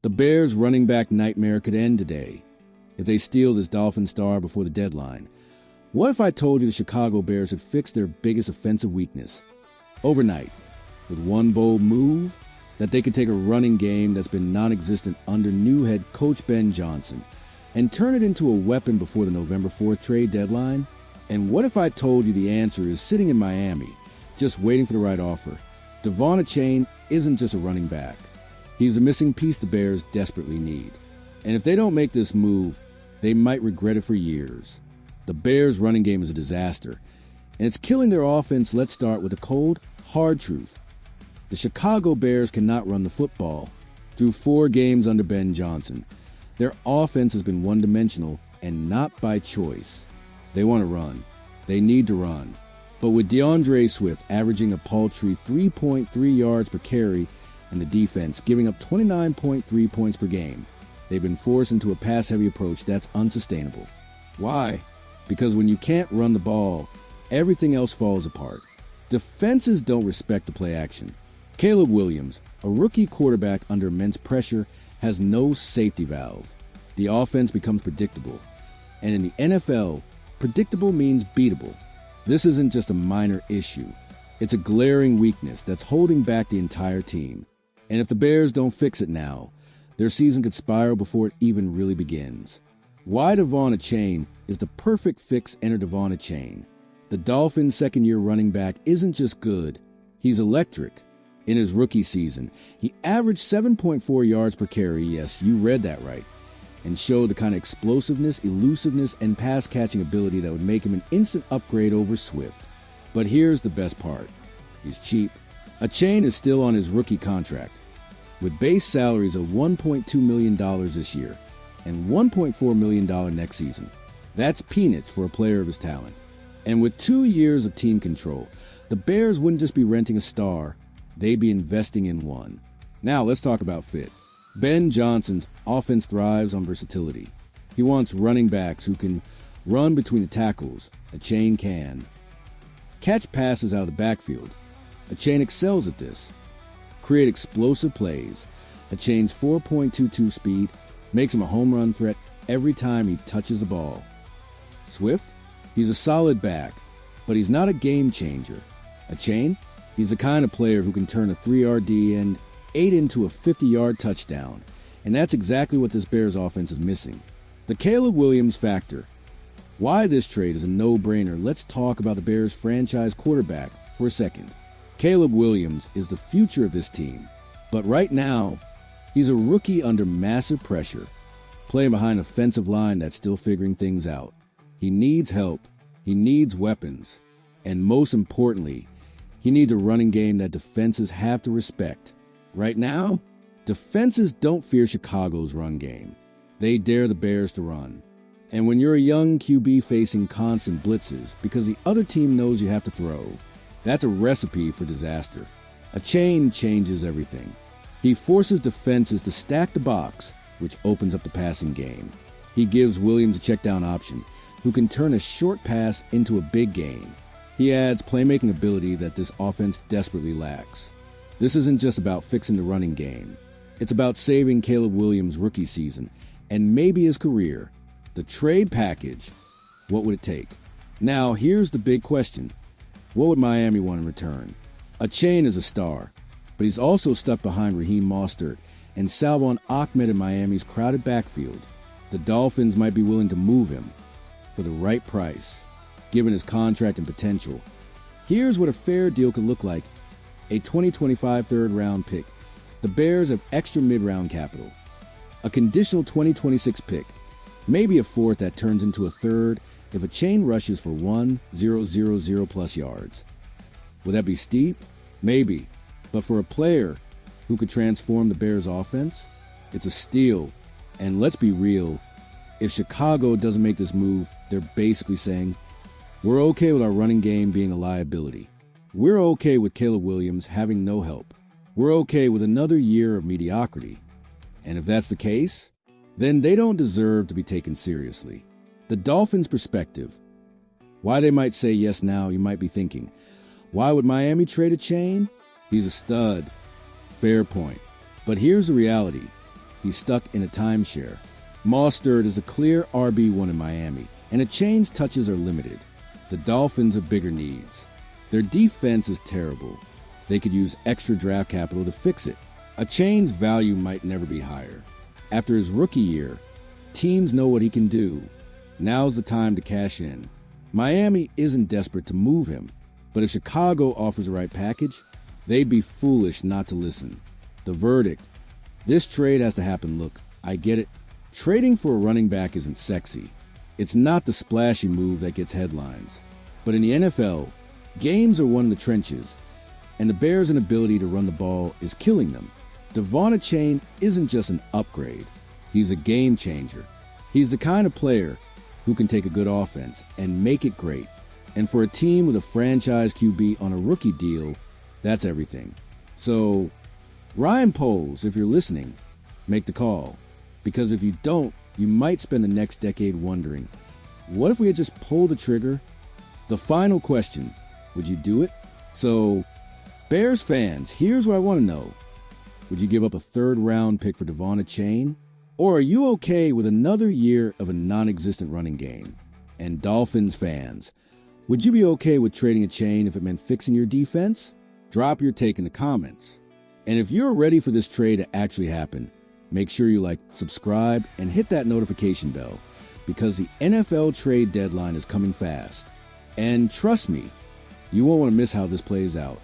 The Bears' running back nightmare could end today if they steal this Dolphin star before the deadline. What if I told you the Chicago Bears had fixed their biggest offensive weakness overnight with one bold move? That they could take a running game that's been non-existent under new head coach Ben Johnson and turn it into a weapon before the November 4th trade deadline? And what if I told you the answer is sitting in Miami, just waiting for the right offer? De'Von Achane isn't just a running back. He's a missing piece the Bears desperately need. And if they don't make this move, they might regret it for years. The Bears' running game is a disaster, and it's killing their offense. Let's start with a cold, hard truth. The Chicago Bears cannot run the football. Through 4 games under Ben Johnson, their offense has been one-dimensional and not by choice. They want to run. They need to run. But with DeAndre Swift averaging a paltry 3.3 yards per carry and the defense giving up 29.3 points per game, they've been forced into a pass-heavy approach that's unsustainable. Why? Because when you can't run the ball, everything else falls apart. Defenses don't respect the play action. Caleb Williams, a rookie quarterback under immense pressure, has no safety valve. The offense becomes predictable. And in the NFL, predictable means beatable. This isn't just a minor issue. It's a glaring weakness that's holding back the entire team. And if the Bears don't fix it now, their season could spiral before it even really begins. Why De'Von Achane is the perfect fix. Enter De'Von Achane. The Dolphins' second-year running back isn't just good, he's electric. In his rookie season, he averaged 7.4 yards per carry, yes, you read that right, and showed the kind of explosiveness, elusiveness, and pass-catching ability that would make him an instant upgrade over Swift. But here's the best part. He's cheap. Achane is still on his rookie contract, with base salaries of $1.2 million this year and $1.4 million next season. That's peanuts for a player of his talent. And with 2 years of team control, the Bears wouldn't just be renting a star, they'd be investing in one. Now let's talk about fit. Ben Johnson's offense thrives on versatility. He wants running backs who can run between the tackles. Achane can. Catch passes out of the backfield. Achane excels at this. Create explosive plays. Achane's 4.22 speed makes him a home run threat every time he touches the ball. Swift? He's a solid back, but he's not a game changer. Achane? He's the kind of player who can turn a 3-yard D and 8 into a 50-yard touchdown, and that's exactly what this Bears offense is missing. The Caleb Williams factor. Why this trade is a no-brainer, let's talk about the Bears' franchise quarterback for a second. Caleb Williams is the future of this team, but right now, he's a rookie under massive pressure, playing behind an offensive line that's still figuring things out. He needs help, he needs weapons, and most importantly, he needs a running game that defenses have to respect. Right now, defenses don't fear Chicago's run game. They dare the Bears to run. And when you're a young QB facing constant blitzes because the other team knows you have to throw, that's a recipe for disaster. Achane changes everything. He forces defenses to stack the box, which opens up the passing game. He gives Williams a check-down option, who can turn a short pass into a big gain. He adds playmaking ability that this offense desperately lacks. This isn't just about fixing the running game. It's about saving Caleb Williams' rookie season and maybe his career. The trade package, what would it take? Now, here's the big question. What would Miami want in return? Achane is a star, but he's also stuck behind Raheem Mostert and De'Von Achane in Miami's crowded backfield. The Dolphins might be willing to move him for the right price, given his contract and potential. Here's what a fair deal could look like. A 2025 third-round pick. The Bears have extra mid-round capital. A conditional 2026 pick. Maybe a fourth that turns into a third if Achane rushes for 1,000 plus yards. Would that be steep? Maybe. But for a player who could transform the Bears' offense, it's a steal. And let's be real, if Chicago doesn't make this move, they're basically saying, we're okay with our running game being a liability. We're okay with Caleb Williams having no help. We're okay with another year of mediocrity. And if that's the case, then they don't deserve to be taken seriously. The Dolphins' perspective. Why they might say yes now, you might be thinking, why would Miami trade Achane? He's a stud. Fair point. But here's the reality. He's stuck in a timeshare. Mostert is a clear RB1 in Miami, and Achane's touches are limited. The Dolphins have bigger needs. Their defense is terrible. They could use extra draft capital to fix it. Achane's value might never be higher. After his rookie year, teams know what he can do. Now's the time to cash in. Miami isn't desperate to move him, but if Chicago offers the right package, they'd be foolish not to listen. The verdict: this trade has to happen. Look, I get it. Trading for a running back isn't sexy. It's not the splashy move that gets headlines. But in the NFL, games are won in the trenches, and the Bears' inability to run the ball is killing them. De'Von Achane isn't just an upgrade. He's a game changer. He's the kind of player who can take a good offense and make it great. And for a team with a franchise QB on a rookie deal, that's everything. So, Ryan Poles, if you're listening, make the call. Because if you don't, you might spend the next decade wondering, what if we had just pulled the trigger? The final question, would you do it? So, Bears fans, here's what I want to know. Would you give up a third-round pick for De'Von Achane? Or are you okay with another year of a non-existent running game? And Dolphins fans, would you be okay with trading Achane if it meant fixing your defense? Drop your take in the comments. And if you're ready for this trade to actually happen, make sure you like, subscribe, and hit that notification bell, because the NFL trade deadline is coming fast. And trust me, you won't want to miss how this plays out.